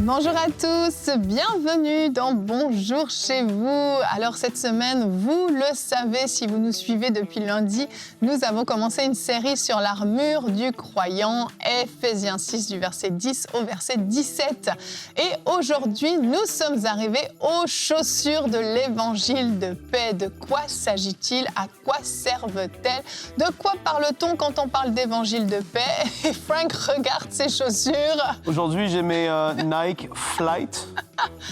Bonjour à tous, bienvenue dans Bonjour chez vous. Alors cette semaine, vous le savez, si vous nous suivez depuis lundi, nous avons commencé une série sur l'armure du croyant, Éphésiens 6 du verset 10 au verset 17. Et aujourd'hui, nous sommes arrivés aux chaussures de l'évangile de paix. De quoi s'agit-il? À quoi servent-elles? De quoi parle-t-on quand on parle d'évangile de paix? Et Frank regarde ses chaussures. Aujourd'hui, j'ai mes Nike Flight.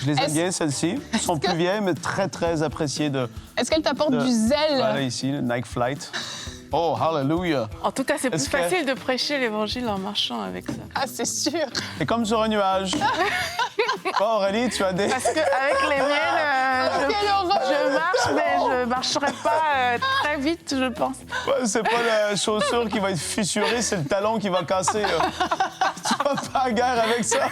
Je les aime bien, celles-ci. Elles sont plus vieilles, mais très, très appréciées Est-ce qu'elles t'apportent du zèle? Voilà, ici, le Nike Flight. Oh, hallelujah! En tout cas, c'est plus facile de prêcher l'Évangile en marchant avec ça. Ah, c'est sûr. C'est comme sur un nuage. Toi, Aurélie, tu as des... Parce qu'avec les miennes, je marche, mais je ne marcherai pas très vite, je pense. Ouais, c'est pas la chaussure qui va être fissurée, c'est le talon qui va casser. Tu vas pas à guerre avec ça.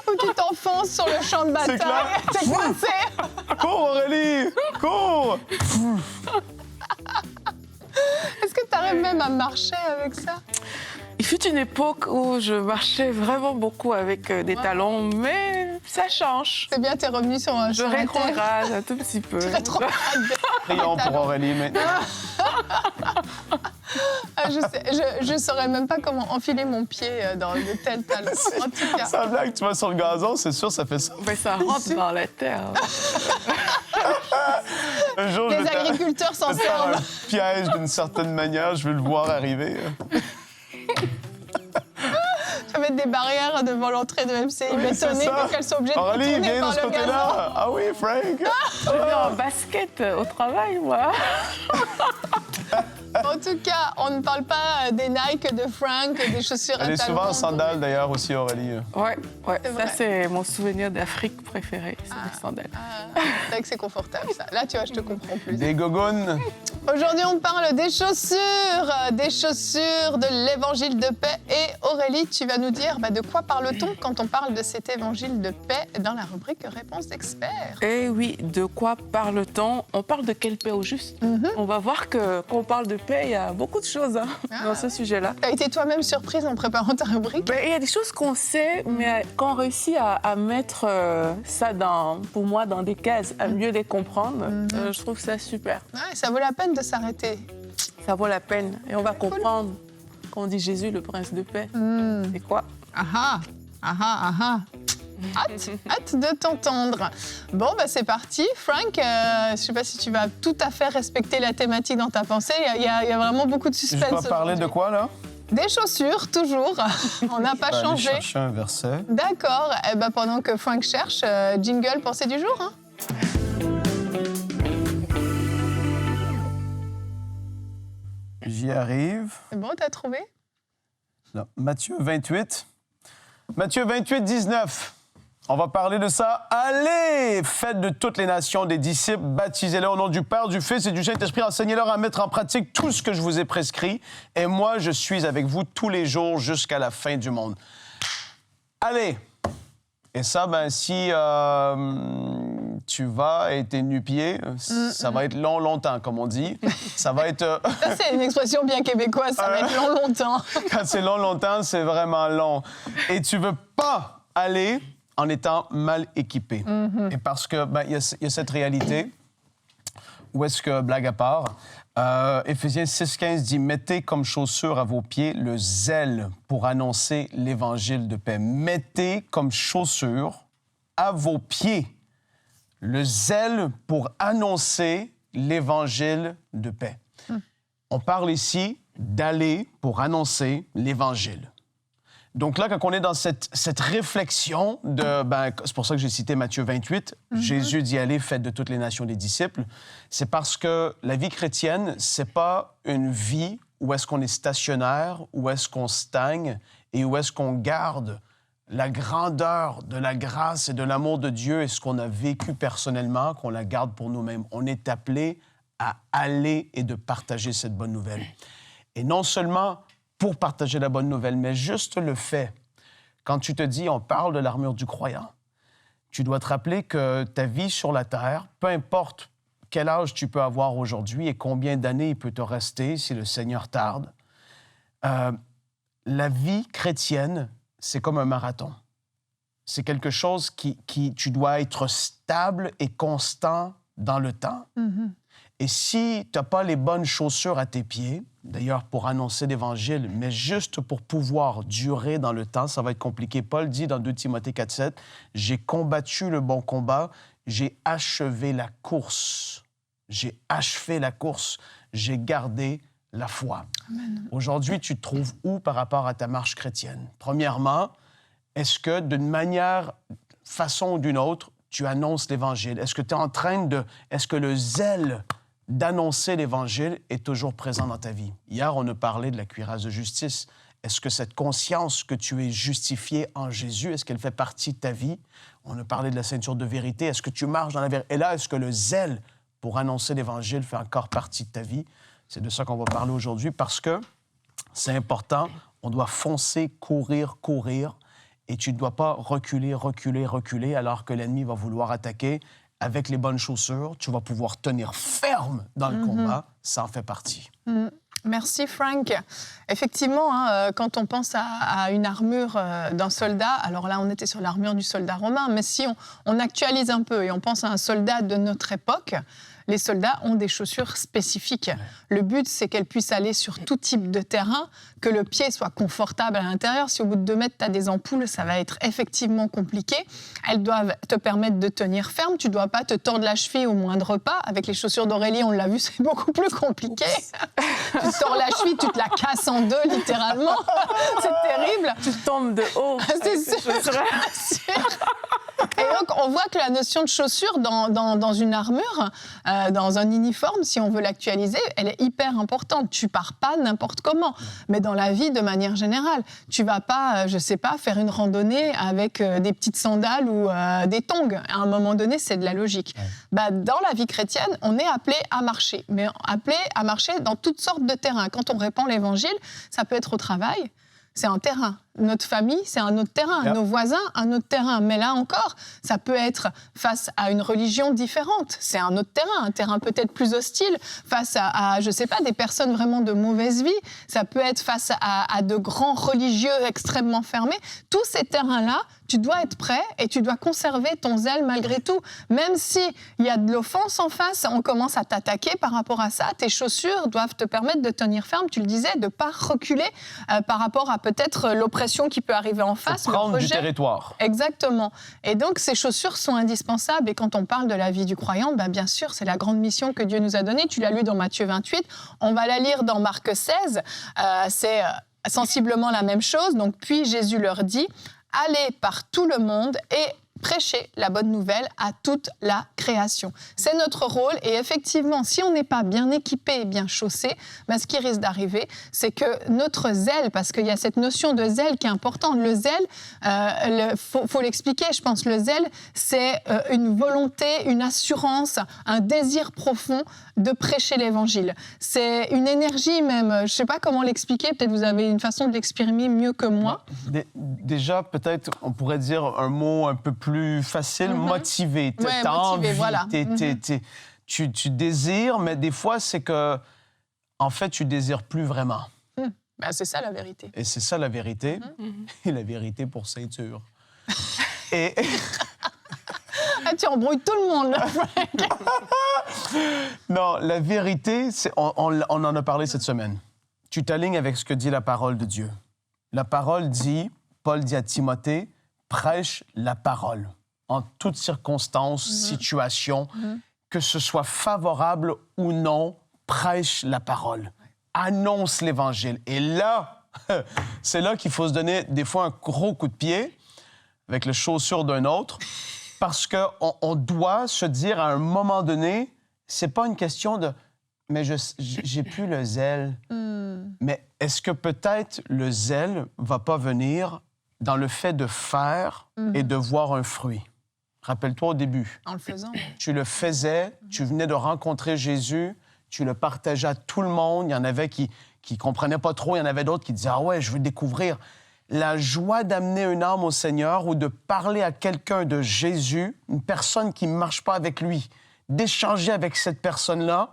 Ou tu t'enfonces sur le champ de bataille. clair. T'es coincé. Cours, Aurélie! Cours! Est-ce que tu arrives même à marcher avec ça? Il fut une époque où je marchais vraiment beaucoup avec des talons, mais ça change. C'est bien, t'es revenu sur Je la terre. rétrograde un tout petit peu. Prions pour Aurélie maintenant. Ah, je saurais même pas comment enfiler mon pied dans de tels talons. En tout cas. Sans blague, tu vas sur le gazon, c'est sûr, ça fait ça. Mais ça rentre dans la terre. Un jour, Les agriculteurs s'en je vais faire servent. un piège d'une certaine manière, je veux le voir arriver. Tu vas mettre des barrières devant l'entrée de MCI bétonnées pour qu'elles soient obligées de Aurélie, retourner viens par de ce le gazon. côté-là. Ah oui, Frank. Je viens en basket au travail, moi. En tout cas, on ne parle pas des Nike de Frank, des chaussures à Elle est talons. souvent en sandales, d'ailleurs, aussi, Aurélie. Ouais, C'est vrai. ça c'est mon souvenir d'Afrique préféré, c'est les sandales. C'est vrai que c'est confortable, ça. Là, tu vois, je te comprends plus. Des gogoons. Aujourd'hui, on parle des chaussures de l'évangile de paix. Et Aurélie, tu vas nous dire de quoi parle-t-on quand on parle de cet évangile de paix dans la rubrique Réponse d'experts. Eh oui, de quoi parle-t-on? On parle de quelle paix au juste? On va voir que quand on parle de paix, il y a beaucoup de choses dans ce sujet-là. Tu as été toi-même surprise en préparant ta rubrique? Ben, il y a des choses qu'on sait, mais quand on réussit à mettre ça, pour moi, dans des cases, à mieux les comprendre, je trouve ça super. Ouais, ça vaut la peine de s'arrêter. Ça vaut la peine. Et on va comprendre quand on dit Jésus, le prince de paix. C'est quoi? Hâte de t'entendre. Bon, c'est parti. Frank, je ne sais pas si tu vas tout à fait respecter la thématique dans ta pensée. Il y a vraiment beaucoup de Je suspense. vais parler de quoi, là? Des chaussures, toujours. On n'a pas Je vais aller changé. chercher un verset. D'accord. Pendant que Frank cherche, jingle pensée du jour. Hein. J'y arrive. C'est bon, t'as trouvé? Là, Matthieu 28. Matthieu 28, 19. On va parler de ça. Allez, faites de toutes les nations des disciples, baptisez-les au nom du Père, du Fils et du Saint-Esprit, enseignez-leur à mettre en pratique tout ce que je vous ai prescrit. Et moi, je suis avec vous tous les jours jusqu'à la fin du monde. Allez! Et ça, si tu vas et t'es nu-pied, ça va être longtemps, comme on dit. Ça va être... Ça, c'est une expression bien québécoise. Ça va être longtemps. Quand c'est longtemps, c'est vraiment long. Et tu veux pas aller en étant mal équipé. Et parce que il y a cette réalité où est-ce que, blague à part, Éphésiens 6,15 dit « Mettez comme chaussure à vos pieds le zèle pour annoncer l'évangile de paix. » Mettez comme chaussure à vos pieds le zèle pour annoncer l'évangile de paix. On parle ici d'aller pour annoncer l'évangile. Donc là, quand on est dans cette réflexion de... c'est pour ça que j'ai cité Matthieu 28. Jésus dit « Allez, faites de toutes les nations des disciples ». C'est parce que la vie chrétienne, c'est pas une vie où est-ce qu'on est stationnaire, où est-ce qu'on stagne et où est-ce qu'on garde la grandeur de la grâce et de l'amour de Dieu et ce qu'on a vécu personnellement, qu'on la garde pour nous-mêmes. On est appelé à aller et de partager cette bonne nouvelle. Et non seulement pour partager la bonne nouvelle, mais juste le fait, quand tu te dis, on parle de l'armure du croyant, tu dois te rappeler que ta vie sur la terre, peu importe quel âge tu peux avoir aujourd'hui et combien d'années il peut te rester si le Seigneur tarde, la vie chrétienne, c'est comme un marathon. C'est quelque chose tu dois être stable et constant dans le temps. Et si tu n'as pas les bonnes chaussures à tes pieds, d'ailleurs pour annoncer l'Évangile, mais juste pour pouvoir durer dans le temps, ça va être compliqué. Paul dit dans 2 Timothée 4,7, « J'ai combattu le bon combat, j'ai achevé la course. J'ai achevé la course, j'ai gardé la foi. » Aujourd'hui, tu te trouves où par rapport à ta marche chrétienne? Premièrement, est-ce que d'une façon ou d'une autre, tu annonces l'Évangile? Est-ce que tu es en train de... Est-ce que le zèle d'annoncer l'Évangile est toujours présent dans ta vie? Hier, on a parlé de la cuirasse de justice. Est-ce que cette conscience que tu es justifié en Jésus, est-ce qu'elle fait partie de ta vie? On a parlé de la ceinture de vérité. Est-ce que tu marches dans la vérité? Et là, est-ce que le zèle pour annoncer l'Évangile fait encore partie de ta vie? C'est de ça qu'on va parler aujourd'hui parce que c'est important. On doit foncer, courir, et tu ne dois pas reculer alors que l'ennemi va vouloir attaquer. Avec les bonnes chaussures, tu vas pouvoir tenir ferme dans le combat. Ça en fait partie. Merci, Frank. Effectivement, quand on pense à une armure d'un soldat, alors là, on était sur l'armure du soldat romain, mais si on actualise un peu et on pense à un soldat de notre époque, les soldats ont des chaussures spécifiques. Le but, c'est qu'elles puissent aller sur tout type de terrain, que le pied soit confortable à l'intérieur. Si au bout de 2 mètres, tu as des ampoules, ça va être effectivement compliqué. Elles doivent te permettre de tenir ferme. Tu ne dois pas te tordre la cheville au moindre pas. Avec les chaussures d'Aurélie, on l'a vu, c'est beaucoup plus compliqué. Tu te tords la cheville, tu te la casses en 2, littéralement. C'est terrible. Tu tombes de haut. C'est sûr. Et donc, on voit que la notion de chaussure dans une armure, dans un uniforme, si on veut l'actualiser, elle est hyper importante. Tu pars pas n'importe comment, mais dans la vie de manière générale. Tu vas pas, je sais pas, faire une randonnée avec des petites sandales ou des tongs. À un moment donné, c'est de la logique. Dans la vie chrétienne, on est appelé à marcher, mais appelé à marcher dans toutes sortes de terrains. Quand on répand l'Évangile, ça peut être au travail, c'est un terrain. Notre famille, c'est un autre terrain. Nos voisins, un autre terrain. Mais là encore, ça peut être face à une religion différente. C'est un autre terrain, un terrain peut-être plus hostile. Face à je sais pas, des personnes vraiment de mauvaise vie. Ça peut être face à de grands religieux extrêmement fermés. Tous ces terrains-là, tu dois être prêt et tu dois conserver ton zèle malgré tout. Même s'il y a de l'offense en face, on commence à t'attaquer par rapport à ça. Tes chaussures doivent te permettre de tenir ferme, tu le disais, de ne pas reculer par rapport à peut-être l'oppression qui peut arriver en face. Prendre du territoire. Exactement. Et donc, ces chaussures sont indispensables. Et quand on parle de la vie du croyant, bien sûr, c'est la grande mission que Dieu nous a donnée. Tu l'as lu dans Matthieu 28. On va la lire dans Marc 16. C'est sensiblement la même chose. Donc, puis Jésus leur dit, « Allez par tout le monde et prêcher la bonne nouvelle à toute la création. » C'est notre rôle et effectivement, si on n'est pas bien équipé et bien chaussé, ce qui risque d'arriver, c'est que notre zèle, parce qu'il y a cette notion de zèle qui est importante, le zèle, faut l'expliquer, je pense, le zèle, c'est une volonté, une assurance, un désir profond de prêcher l'Évangile. C'est une énergie même, je ne sais pas comment l'expliquer, peut-être vous avez une façon de l'exprimer mieux que moi. Déjà, peut-être, on pourrait dire un mot un peu plus facile, motivé. T'as envie, voilà. Tu désires, mais des fois, c'est que, en fait, tu désires plus vraiment. C'est ça la vérité. Et c'est ça la vérité. Et la vérité pour ceinture. Et... tu embrouilles tout le monde, là, Frank. Non, la vérité, on en a parlé cette semaine. Tu t'alignes avec ce que dit la parole de Dieu. La parole dit, Paul dit à Timothée, prêche la parole en toutes circonstances, situations, que ce soit favorable ou non, prêche la parole. Annonce l'Évangile. Et là, c'est là qu'il faut se donner des fois un gros coup de pied avec les chaussures d'un autre, parce qu'on doit se dire à un moment donné, c'est pas une question de « mais j'ai plus le zèle ». Mais est-ce que peut-être le zèle va pas venir dans le fait de faire et de voir un fruit? Rappelle-toi au début. En le faisant. Tu le faisais, tu venais de rencontrer Jésus, tu le partageais à tout le monde. Il y en avait qui comprenaient pas trop, il y en avait d'autres qui disaient « Ah ouais, je veux découvrir ». La joie d'amener une âme au Seigneur ou de parler à quelqu'un de Jésus, une personne qui ne marche pas avec lui, d'échanger avec cette personne-là,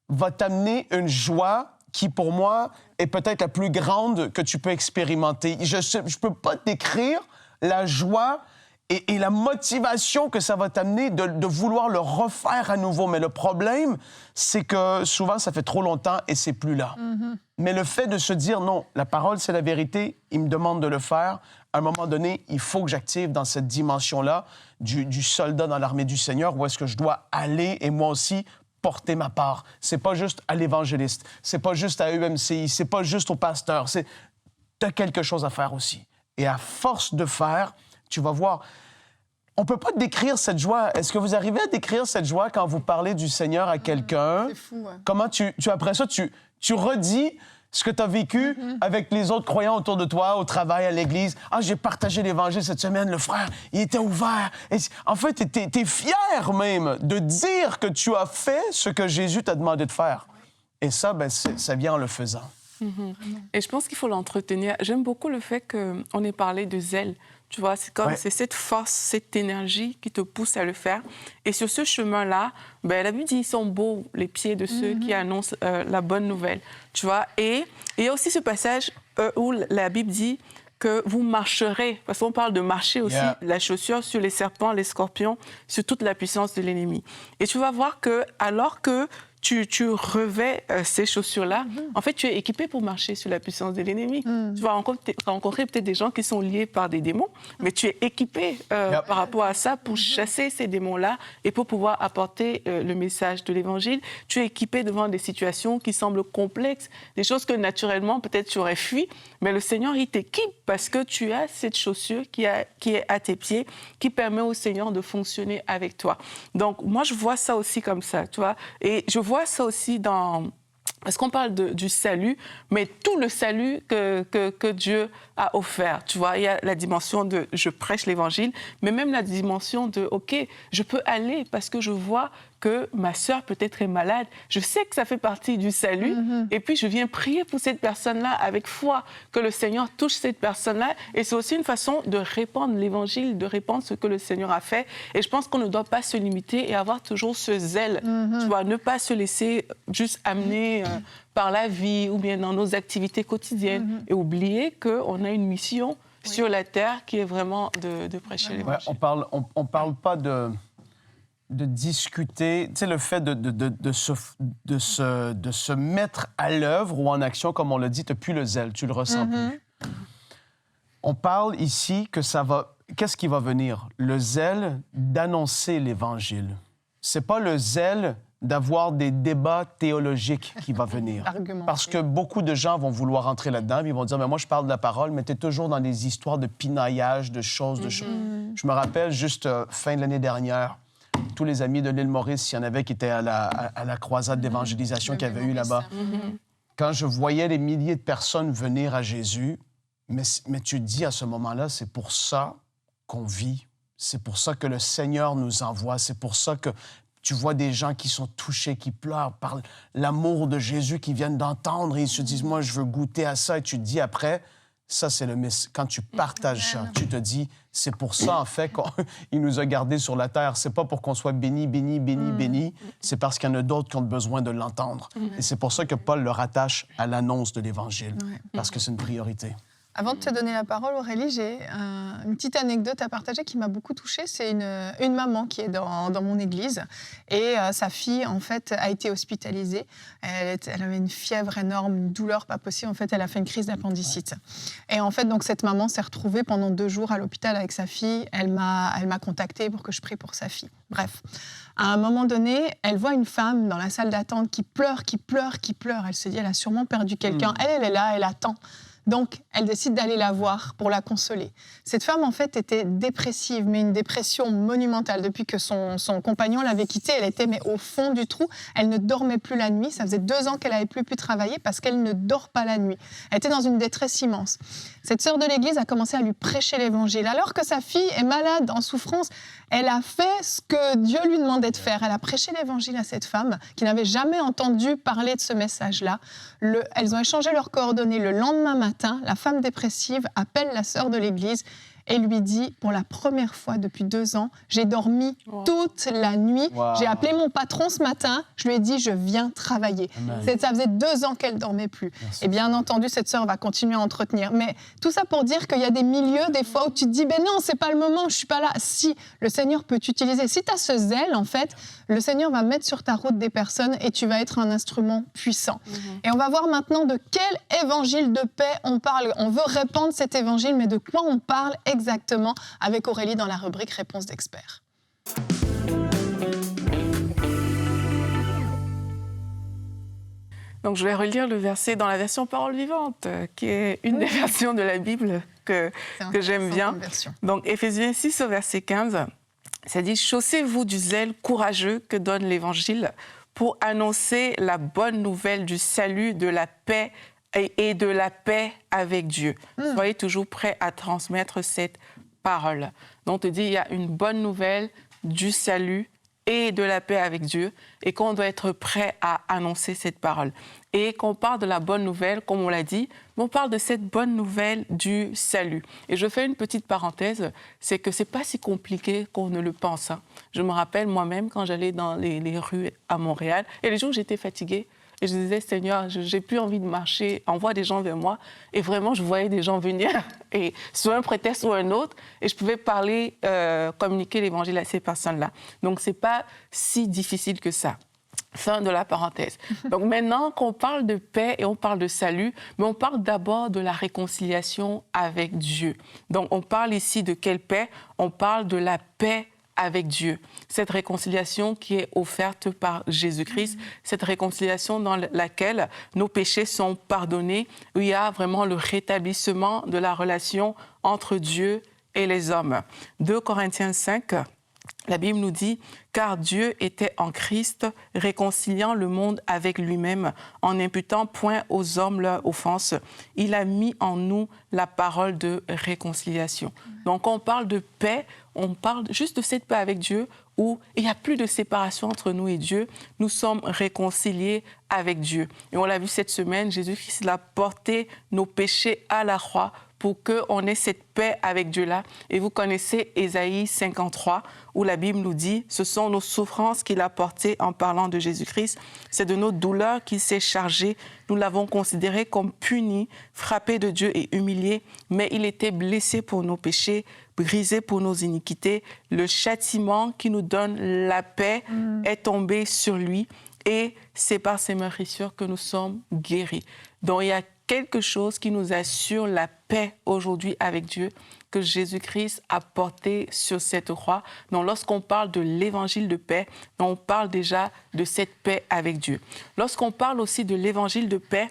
va t'amener une joie qui, pour moi, est peut-être la plus grande que tu peux expérimenter. Je ne peux pas décrire la joie et la motivation que ça va t'amener de vouloir le refaire à nouveau. Mais le problème, c'est que souvent, ça fait trop longtemps et c'est plus là. Mais le fait de se dire, non, la parole, c'est la vérité, il me demande de le faire, à un moment donné, il faut que j'active dans cette dimension-là du soldat dans l'armée du Seigneur, où est-ce que je dois aller et moi aussi porter ma part. C'est pas juste à l'évangéliste, c'est pas juste à UMCI, c'est pas juste au pasteur, t'as quelque chose à faire aussi. Et à force de faire, tu vas voir, on peut pas décrire cette joie. Est-ce que vous arrivez à décrire cette joie quand vous parlez du Seigneur à quelqu'un? C'est fou, ouais. Comment après ça, tu redis ce que tu as vécu avec les autres croyants autour de toi, au travail, à l'église. « Ah, j'ai partagé l'Évangile cette semaine, le frère, il était ouvert. » En fait, t'es fier même de dire que tu as fait ce que Jésus t'a demandé de faire. Et ça, ça vient en le faisant. Et je pense qu'il faut l'entretenir. J'aime beaucoup le fait qu'on ait parlé de zèle. Tu vois, c'est comme c'est cette force, cette énergie qui te pousse à le faire. Et sur ce chemin-là, la Bible dit ils sont beaux les pieds de ceux qui annoncent la bonne nouvelle. Tu vois, et il y a aussi ce passage où la Bible dit que vous marcherez, parce qu'on parle de marcher aussi, la chaussure sur les serpents, les scorpions, sur toute la puissance de l'ennemi. Et tu vas voir que alors que tu revêts ces chaussures-là, en fait, tu es équipé pour marcher sur la puissance de l'ennemi. Tu vas rencontrer peut-être des gens qui sont liés par des démons, mais tu es équipé par rapport à ça pour chasser ces démons-là et pour pouvoir apporter le message de l'Évangile. Tu es équipé devant des situations qui semblent complexes, des choses que naturellement, peut-être tu aurais fui, mais le Seigneur, il t'équipe parce que tu as cette chaussure qui est à tes pieds, qui permet au Seigneur de fonctionner avec toi. Donc, moi, je vois ça aussi comme ça, tu vois, et je vois ça aussi parce qu'on parle du salut, mais tout le salut que Dieu a offert. Tu vois, il y a la dimension de « je prêche l'Évangile », mais même la dimension de « OK, je peux aller parce que je vois que ma sœur peut-être est malade. Je sais que ça fait partie du salut. Et puis, je viens prier pour cette personne-là avec foi, que le Seigneur touche cette personne-là. Et c'est aussi une façon de répandre l'Évangile, de répandre ce que le Seigneur a fait. Et je pense qu'on ne doit pas se limiter et avoir toujours ce zèle. Tu vois, ne pas se laisser juste amener par la vie ou bien dans nos activités quotidiennes et oublier qu'on a une mission sur la terre qui est vraiment de prêcher l'Évangile. On parle pas de discuter, tu sais, le fait de se mettre à l'œuvre ou en action, comme on l'a dit, tu n'as plus le zèle, tu le ressens plus. On parle ici que ça va... Qu'est-ce qui va venir? Le zèle d'annoncer l'Évangile. C'est pas le zèle d'avoir des débats théologiques qui va venir. Parce que beaucoup de gens vont vouloir entrer là-dedans, ils vont dire, mais moi, je parle de la parole, mais tu es toujours dans des histoires de pinaillage, de choses, Je me rappelle, juste fin de l'année dernière, tous les amis de l'île Maurice, il y en avait qui étaient à la croisade d'évangélisation qu'il y avait eu là-bas. Quand je voyais les milliers de personnes venir à Jésus, mais tu te dis à ce moment-là, c'est pour ça qu'on vit. C'est pour ça que le Seigneur nous envoie. C'est pour ça que tu vois des gens qui sont touchés, qui pleurent par l'amour de Jésus, qui viennent d'entendre et ils se disent, moi, je veux goûter à ça. Et tu te dis après, ça, c'est le message. Quand tu partages ça, tu te dis, c'est pour ça, en fait, qu'il nous a gardés sur la terre. C'est pas pour qu'on soit béni, béni, béni, béni. C'est parce qu'il y en a d'autres qui ont besoin de l'entendre. Et c'est pour ça que Paul le rattache à l'annonce de l'Évangile, parce que c'est une priorité. Avant de te donner la parole, Aurélie, j'ai une petite anecdote à partager qui m'a beaucoup touchée. C'est une maman qui est dans mon église et sa fille, en fait, a été hospitalisée. Elle avait une fièvre énorme, une douleur pas possible. En fait, elle a fait une crise d'appendicite. Et en fait, donc, cette maman s'est retrouvée pendant 2 jours à l'hôpital avec sa fille. Elle m'a contactée pour que je prie pour sa fille. Bref, à un moment donné, elle voit une femme dans la salle d'attente qui pleure, qui pleure, qui pleure. Elle se dit, elle a sûrement perdu quelqu'un. Elle est là, elle attend. Donc, elle décide d'aller la voir pour la consoler. Cette femme, en fait, était dépressive, mais une dépression monumentale. Depuis que son compagnon l'avait quittée, elle était au fond du trou. Elle ne dormait plus la nuit. Ça faisait 2 ans qu'elle n'avait plus pu travailler parce qu'elle ne dort pas la nuit. Elle était dans une détresse immense. Cette sœur de l'Église a commencé à lui prêcher l'Évangile. Alors que sa fille est malade, en souffrance, elle a fait ce que Dieu lui demandait de faire. Elle a prêché l'Évangile à cette femme qui n'avait jamais entendu parler de ce message-là. Elles ont échangé leurs coordonnées le lendemain matin. La femme dépressive appelle la sœur de l'Église et lui dit, pour la première fois depuis 2 ans, j'ai dormi toute la nuit. Wow. J'ai appelé mon patron ce matin, je lui ai dit, je viens travailler. Ça faisait 2 ans qu'elle ne dormait plus. Merci. Et bien entendu, cette sœur va continuer à entretenir. Mais tout ça pour dire qu'il y a des milieux, des fois, où tu te dis, ben non, c'est pas le moment, je suis pas là. Si, le Seigneur peut t'utiliser. Si tu as ce zèle, en fait, le Seigneur va mettre sur ta route des personnes et tu vas être un instrument puissant. Et on va voir maintenant de quel évangile de paix on parle. On veut répandre cet évangile, mais de quoi on parle exactement avec Aurélie dans la rubrique Réponse d'experts. Donc, je vais relire le verset dans la version Parole vivante, qui est une des versions de la Bible que j'aime bien. Donc, Éphésiens 6 au verset 15, ça dit « Chaussez-vous du zèle courageux que donne l'Évangile pour annoncer la bonne nouvelle du salut, de la paix et de la paix avec Dieu. Soyez toujours prêts à transmettre cette parole. » Donc, on te dit il y a une bonne nouvelle du salut et de la paix avec Dieu, et qu'on doit être prêt à annoncer cette parole. Et qu'on parle de la bonne nouvelle, comme on l'a dit, mais on parle de cette bonne nouvelle du salut. Et je fais une petite parenthèse, c'est que c'est pas si compliqué qu'on ne le pense. Hein. Je me rappelle moi-même, quand j'allais dans les rues à Montréal, et les jours où j'étais fatiguée, et je disais, Seigneur, j'ai plus envie de marcher, envoie des gens vers moi. Et vraiment, je voyais des gens venir, et soit un prétexte ou un autre, et je pouvais parler, communiquer l'évangile à ces personnes-là. Donc, c'est pas si difficile que ça. Fin de la parenthèse. Donc maintenant qu'on parle de paix et on parle de salut, mais on parle d'abord de la réconciliation avec Dieu. Donc on parle ici de quelle paix? On parle de la paix avec Dieu. Cette réconciliation qui est offerte par Jésus-Christ, cette réconciliation dans laquelle nos péchés sont pardonnés, où il y a vraiment le rétablissement de la relation entre Dieu et les hommes. 2 Corinthiens 5, la Bible nous dit « Car Dieu était en Christ, réconciliant le monde avec lui-même, en n'imputant point aux hommes leur offense. Il a mis en nous la parole de réconciliation. » Donc, on parle de paix, on parle juste de cette paix avec Dieu, où il n'y a plus de séparation entre nous et Dieu. Nous sommes réconciliés avec Dieu. Et on l'a vu cette semaine, Jésus-Christ a porté nos péchés à la croix pour qu'on ait cette paix avec Dieu-là. Et vous connaissez Ésaïe 53, où la Bible nous dit « Ce sont nos souffrances qu'il a portées en parlant de Jésus-Christ. C'est de nos douleurs qu'il s'est chargé. Nous l'avons considéré comme puni, frappé de Dieu et humilié. Mais il était blessé pour nos péchés, brisé pour nos iniquités. Le châtiment qui nous donne la paix est tombé sur lui. Et c'est par ses meurtrissures que nous sommes guéris. » Donc il y a quelque chose qui nous assure la paix aujourd'hui avec Dieu, que Jésus-Christ a porté sur cette croix. Donc, lorsqu'on parle de l'évangile de paix, on parle déjà de cette paix avec Dieu. Lorsqu'on parle aussi de l'évangile de paix,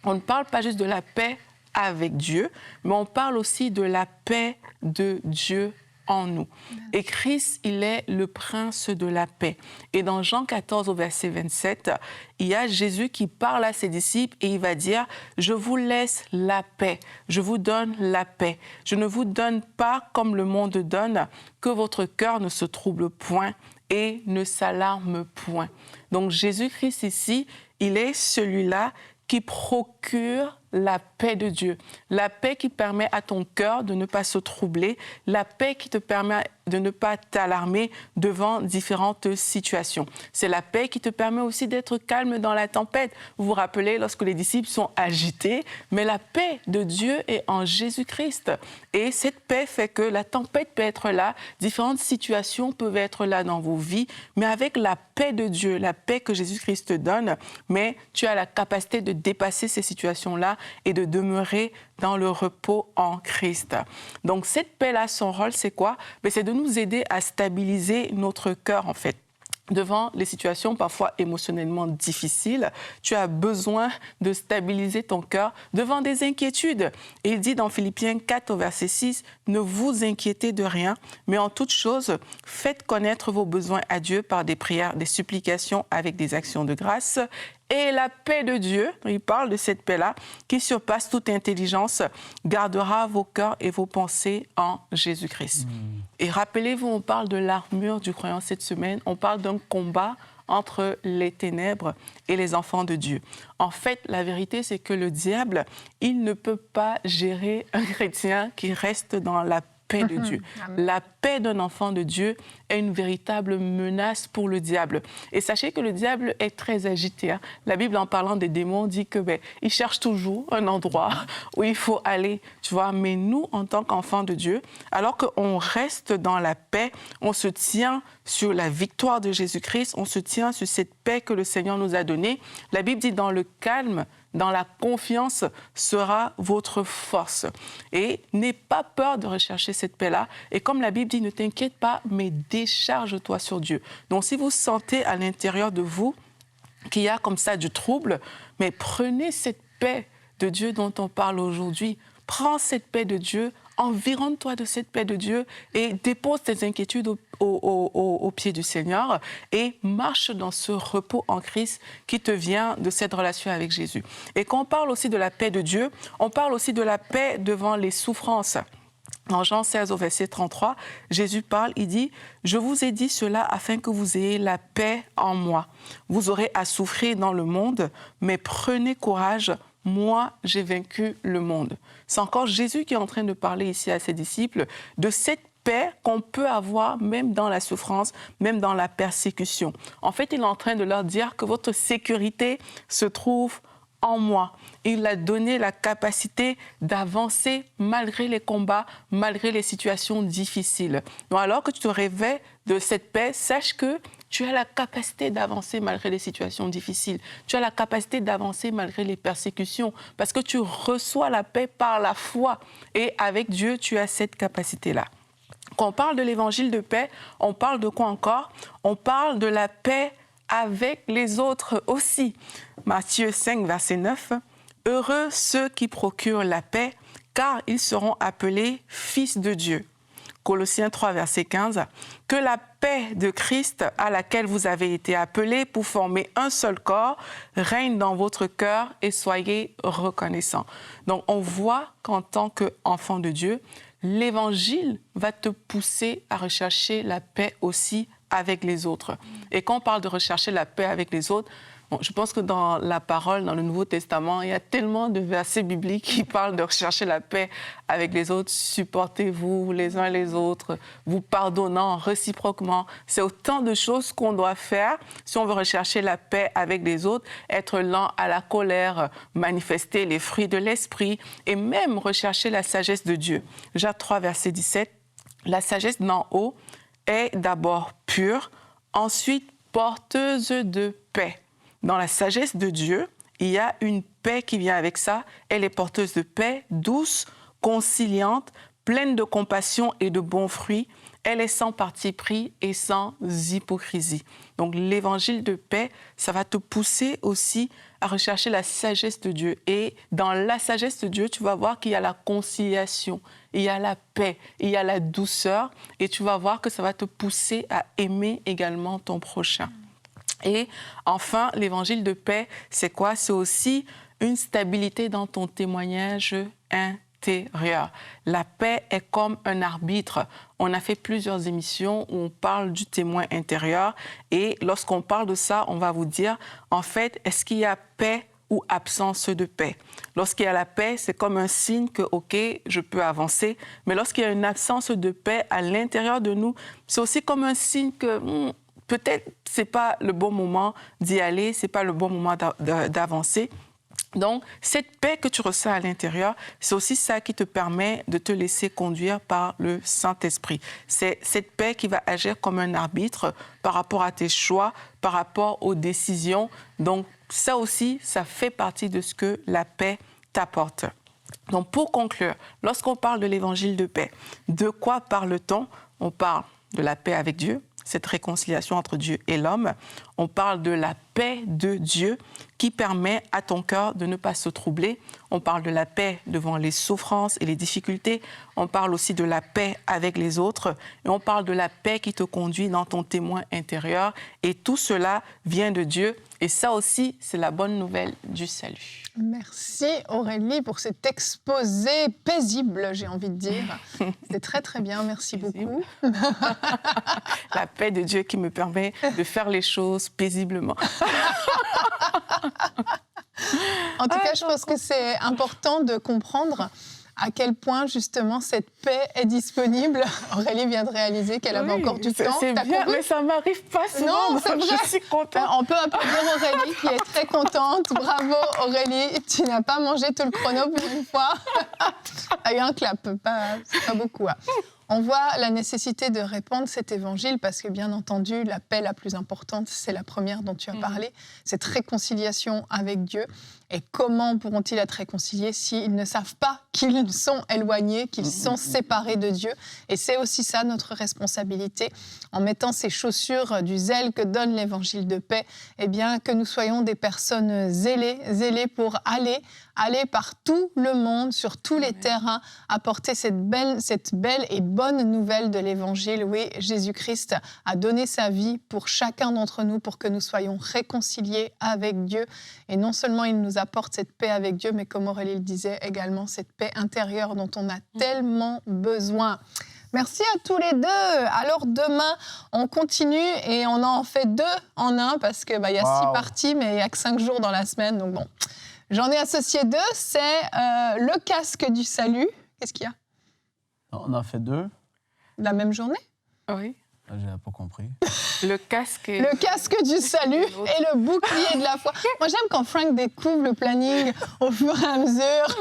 on ne parle pas juste de la paix avec Dieu, mais on parle aussi de la paix de Dieu en nous. Et Christ, il est le prince de la paix. Et dans Jean 14, au verset 27, il y a Jésus qui parle à ses disciples et il va dire « Je vous laisse la paix, je vous donne la paix. Je ne vous donne pas comme le monde donne, que votre cœur ne se trouble point et ne s'alarme point. » Donc Jésus-Christ ici, il est celui-là qui procure la paix de Dieu, la paix qui permet à ton cœur de ne pas se troubler, la paix qui te permet de ne pas t'alarmer devant différentes situations. C'est la paix qui te permet aussi d'être calme dans la tempête. Vous vous rappelez lorsque les disciples sont agités, mais la paix de Dieu est en Jésus-Christ. Et cette paix fait que la tempête peut être là, différentes situations peuvent être là dans vos vies, mais avec la paix de Dieu, la paix que Jésus-Christ te donne, mais tu as la capacité de dépasser ces situations-là et de demeurer dans le repos en Christ. Donc cette paix-là, son rôle, c'est quoi? C'est de nous aider à stabiliser notre cœur, en fait. Devant les situations parfois émotionnellement difficiles, tu as besoin de stabiliser ton cœur devant des inquiétudes. Et il dit dans Philippiens 4 au verset 6, « Ne vous inquiétez de rien, mais en toute chose, faites connaître vos besoins à Dieu par des prières, des supplications avec des actions de grâce. Et la paix de Dieu, il parle de cette paix-là, qui surpasse toute intelligence, gardera vos cœurs et vos pensées en Jésus-Christ. » Et rappelez-vous, on parle de l'armure du croyant cette semaine, on parle d'un combat entre les ténèbres et les enfants de Dieu. En fait, la vérité, c'est que le diable, il ne peut pas gérer un chrétien qui reste dans la paix de Dieu. La paix d'un enfant de Dieu est une véritable menace pour le diable. Et sachez que le diable est très agité. La Bible, en parlant des démons, dit que il cherche toujours un endroit où il faut aller, tu vois. Mais nous, en tant qu'enfants de Dieu, alors qu'on reste dans la paix, on se tient sur la victoire de Jésus-Christ, on se tient sur cette paix que le Seigneur nous a donnée. La Bible dit, dans le calme, dans la confiance sera votre force. Et n'aie pas peur de rechercher cette paix-là. Et comme la Bible dit, ne t'inquiète pas, mais décharge-toi sur Dieu. Donc, si vous sentez à l'intérieur de vous qu'il y a comme ça du trouble, mais prenez cette paix de Dieu dont on parle aujourd'hui. Prends cette paix de Dieu, environne-toi de cette paix de Dieu et dépose tes inquiétudes au pied du Seigneur et marche dans ce repos en Christ qui te vient de cette relation avec Jésus. Et quand on parle aussi de la paix de Dieu, on parle aussi de la paix devant les souffrances. En Jean 16, au verset 33, Jésus parle, il dit « Je vous ai dit cela afin que vous ayez la paix en moi. Vous aurez à souffrir dans le monde, mais prenez courage, moi, j'ai vaincu le monde. » C'est encore Jésus qui est en train de parler ici à ses disciples de cette paix qu'on peut avoir même dans la souffrance, même dans la persécution. En fait, il est en train de leur dire que votre sécurité se trouve en moi. Il a donné la capacité d'avancer malgré les combats, malgré les situations difficiles. Donc, alors que tu te réveilles de cette paix, sache que tu as la capacité d'avancer malgré les situations difficiles. Tu as la capacité d'avancer malgré les persécutions parce que tu reçois la paix par la foi. Et avec Dieu, tu as cette capacité-là. Quand on parle de l'évangile de paix, on parle de quoi encore? On parle de la paix avec les autres aussi. Matthieu 5, verset 9. « Heureux ceux qui procurent la paix, car ils seront appelés fils de Dieu. » Colossiens 3, verset 15. « Que la paix de Christ, à laquelle vous avez été appelés pour former un seul corps, règne dans votre cœur et soyez reconnaissants. » Donc, on voit qu'en tant qu'enfant de Dieu, l'Évangile va te pousser à rechercher la paix aussi avec les autres. Et quand on parle de rechercher la paix avec les autres, je pense que dans la parole, dans le Nouveau Testament, il y a tellement de versets bibliques qui parlent de rechercher la paix avec les autres. Supportez-vous les uns les autres, vous pardonnant réciproquement. C'est autant de choses qu'on doit faire si on veut rechercher la paix avec les autres, être lent à la colère, manifester les fruits de l'esprit et même rechercher la sagesse de Dieu. Jacques 3, verset 17. La sagesse d'en haut est d'abord pure, ensuite porteuse de paix. Dans la sagesse de Dieu, il y a une paix qui vient avec ça. Elle est porteuse de paix, douce, conciliante, pleine de compassion et de bons fruits. Elle est sans parti pris et sans hypocrisie. Donc l'évangile de paix, ça va te pousser aussi à rechercher la sagesse de Dieu. Et dans la sagesse de Dieu, tu vas voir qu'il y a la conciliation, il y a la paix, il y a la douceur. Et tu vas voir que ça va te pousser à aimer également ton prochain. Et enfin, l'évangile de paix, c'est quoi? C'est aussi une stabilité dans ton témoignage intérieur. La paix est comme un arbitre. On a fait plusieurs émissions où on parle du témoin intérieur. Et lorsqu'on parle de ça, on va vous dire, en fait, est-ce qu'il y a paix ou absence de paix? Lorsqu'il y a la paix, c'est comme un signe que, OK, je peux avancer. Mais lorsqu'il y a une absence de paix à l'intérieur de nous, c'est aussi comme un signe que peut-être ce n'est pas le bon moment d'y aller, ce n'est pas le bon moment d'avancer. Donc, cette paix que tu ressens à l'intérieur, c'est aussi ça qui te permet de te laisser conduire par le Saint-Esprit. C'est cette paix qui va agir comme un arbitre par rapport à tes choix, par rapport aux décisions. Donc, ça aussi, ça fait partie de ce que la paix t'apporte. Donc, pour conclure, lorsqu'on parle de l'évangile de paix, de quoi parle-t-on? On parle de la paix avec Dieu, cette réconciliation entre Dieu et l'homme. On parle de la paix de Dieu qui permet à ton cœur de ne pas se troubler. On parle de la paix devant les souffrances et les difficultés. On parle aussi de la paix avec les autres. Et on parle de la paix qui te conduit dans ton témoin intérieur. Et tout cela vient de Dieu. Et ça aussi, c'est la bonne nouvelle du salut. Merci Aurélie pour cet exposé paisible, j'ai envie de dire. C'était très très bien, merci beaucoup. La paix de Dieu qui me permet de faire les choses paisiblement. En tout cas, je pense que c'est important de comprendre à quel point justement cette paix est disponible. Aurélie vient de réaliser qu'elle avait encore du temps. C'est bien, mais ça m'arrive pas souvent. Non, c'est vrai. Je suis contente. On peut applaudir Aurélie qui est très contente. Bravo Aurélie, tu n'as pas mangé tout le chrono pour une fois. Il y a eu un clap, c'est pas beaucoup. Hein. On voit la nécessité de répandre cet évangile parce que, bien entendu, la paix la plus importante, c'est la première dont tu as parlé, cette réconciliation avec Dieu. Et comment pourront-ils être réconciliés s'ils ne savent pas qu'ils sont éloignés, qu'ils sont séparés de Dieu? Et c'est aussi ça notre responsabilité, en mettant ces chaussures du zèle que donne l'évangile de paix, eh bien, que nous soyons des personnes zélées pour aller par tout le monde, sur tous les terrains, apporter cette belle et bonne nouvelle de l'évangile. Oui, Jésus-Christ a donné sa vie pour chacun d'entre nous, pour que nous soyons réconciliés avec Dieu. Et non seulement il nous apporte cette paix avec Dieu, mais comme Aurélie le disait également, cette paix intérieure dont on a tellement besoin. Merci à tous les deux. Alors demain, on continue et on en fait 2 en 1 parce qu'il y a 6 parties, mais il n'y a que 5 jours dans la semaine. Donc bon, j'en ai associé 2. C'est le casque du salut. Qu'est-ce qu'il y a? On en fait 2. La même journée? Oui. J'ai pas compris. Le casque du salut et le bouclier de la foi. Moi, j'aime quand Frank découvre le planning au fur et à mesure.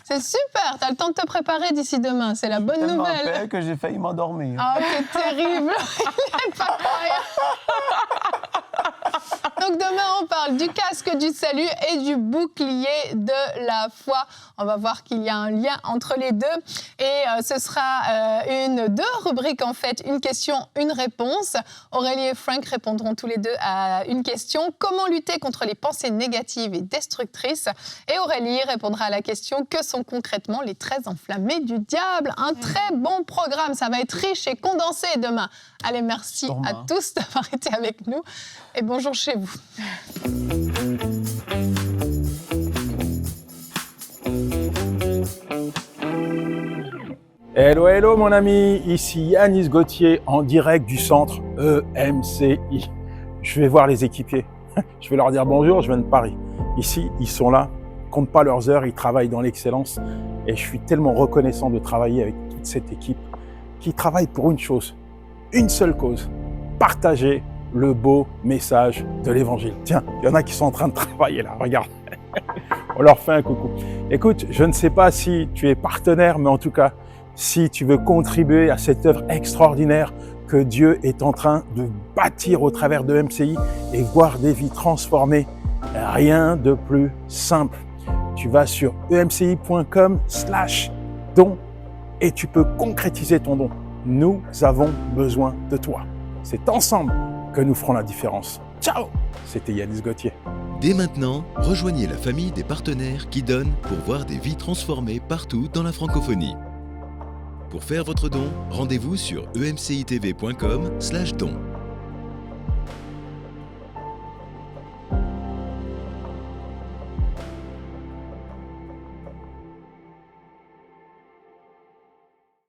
C'est super. Tu as le temps de te préparer d'ici demain. C'est la bonne nouvelle. Tellement paix que j'ai failli m'endormir. Ah, c'est terrible. Il est pas croyant. Donc demain, on parle du casque du salut et du bouclier de la foi. On va voir qu'il y a un lien entre les deux. Et ce sera 2 rubriques en fait. Une question, une réponse. Aurélie et Frank répondront tous les 2 à une question. Comment lutter contre les pensées négatives et destructrices? Et Aurélie répondra à la question, que sont concrètement les traits enflammés du diable? Un très bon programme. Ça va être riche et condensé demain. Allez, merci à tous d'avoir été avec nous. Et bonjour chez vous. Hello, hello mon ami, ici Yanis Gauthier en direct du centre EMCI. Je vais voir les équipiers, je vais leur dire bonjour, je viens de Paris. Ici, ils sont là, comptent pas leurs heures, ils travaillent dans l'excellence et je suis tellement reconnaissant de travailler avec toute cette équipe qui travaille pour une chose, une seule cause, partager le beau message de l'évangile. Tiens, il y en a qui sont en train de travailler là, regarde. On leur fait un coucou. Écoute, je ne sais pas si tu es partenaire, mais en tout cas, si tu veux contribuer à cette œuvre extraordinaire que Dieu est en train de bâtir au travers de MCI et voir des vies transformées, rien de plus simple. Tu vas sur emci.com/don et tu peux concrétiser ton don. Nous avons besoin de toi. C'est ensemble que nous ferons la différence. Ciao! C'était Yanis Gauthier. Dès maintenant, rejoignez la famille des partenaires qui donnent pour voir des vies transformées partout dans la francophonie. Pour faire votre don, rendez-vous sur emcitv.com/don.